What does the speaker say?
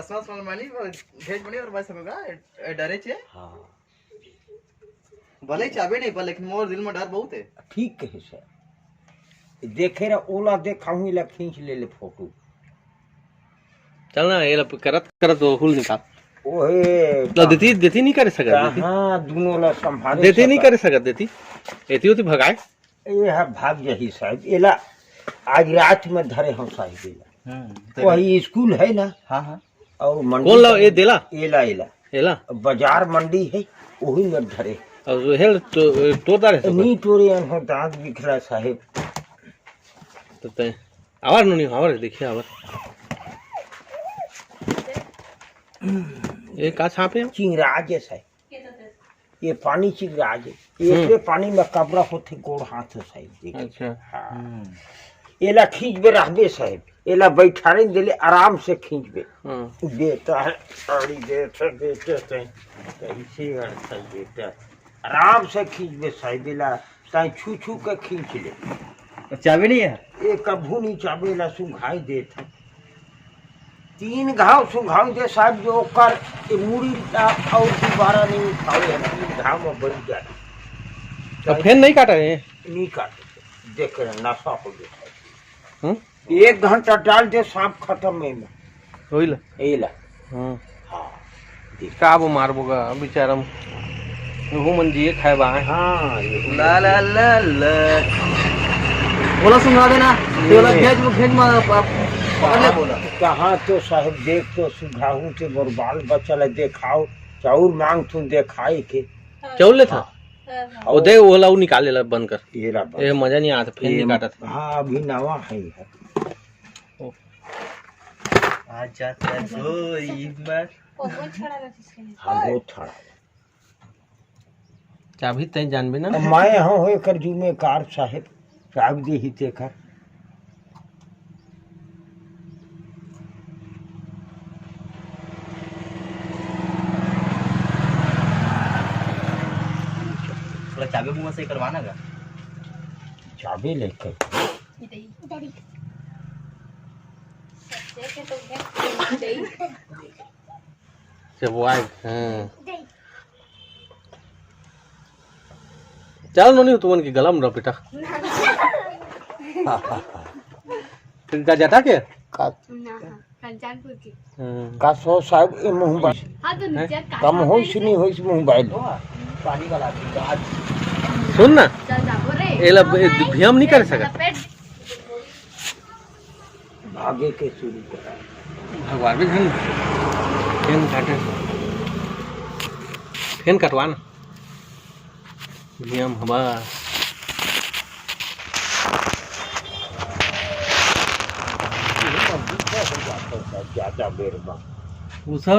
असना मानी भेज बनी और बस होगा डरे छे। हाँ भले चाबे नहीं पर लेकिन मोर दिल में डर बहुत है। ठीक है सर देखे रा ओला देखाऊं इला खींच ले फोटो चल ना ये करत करत वो हुल निकाल ओहे तो देती नहीं कर सकत देती हाँ दोनों ला संभाले देती नहीं कर सकत देती एती होती भगाए ये है भाग जही साहब एला आज रात में धरे हम साहब एला वही स्कूल है ना। हाँ हाँ और मंडी कौन ला ये देला एला एला एला बाजार मंडी है वही में धरे और हेल तो तोड़दार है नी टोरे हो दांत बिखरा साहब तो ते आवाज नहीं आवाज देखिए आवाज ये का छापे चिंगराज है साहब ये पानी चिंगराज है ये पानी में कबरा होते गोड़ हाथ है साहब देखिए। अच्छा हाँ एला खींच बे रहबे साहब एला बैठारे दिले आराम से खींच बे देता है साड़ी देता देते से कैसे करता देता आराम से खींच बे साहब एला ताई छू छू के खींच ले चाबी नहीं है ये कभू नहीं चाबे ला सुंघाई देता 3 घाव सुंघाई दे साहब जो कर ये मुड़ी और दोबारा नहीं उठावे 3 घाव में बढ़ जाए तो फैन नहीं काटा है नहीं काटे देख रहे नशा हो गया 1 घंटा डाल दे सांप खत्म में होइला एला हां हाँ का वो मारबोगा बेचारम वो मन जी खाए बा हाँ ला ला ला ला बोला सुना देना बोला भेज पकड़ ले बोला कहाँ तो साहब देख तो सुझाऊ के बरबाल बचल है देखाओ चाउर मांग तुम देखाई के चौले था और दे वो लाऊ निकाल ले बंद कर ये मजा नहीं आता फैन नहीं काटा था हाँ अभी नवा है आजा तोरी मत हाँ बहुत छड़ा चाबी तय जानबे ना मैं हाँ हो कर जुमे कार साहेब साहब दे ही तेकर थोड़ा चाबी मुंह से करवाना का चाबी लेकर जब वो आए चल नो नहीं तुमन की गला में रह बेटा फिर का जाता के कल्याणपुर की का सो साहब ये मुंह बाई हाँ तो नीचे कम हो सुनी हो मुंह बाई पानी वाला सुन ना चल जाबो रे एला भीम नहीं कर सकत भागे के शुरू करा भगवान भी घन फैन काटे फैन कटवा ना भीम हवा ज्यादा बेर वो सब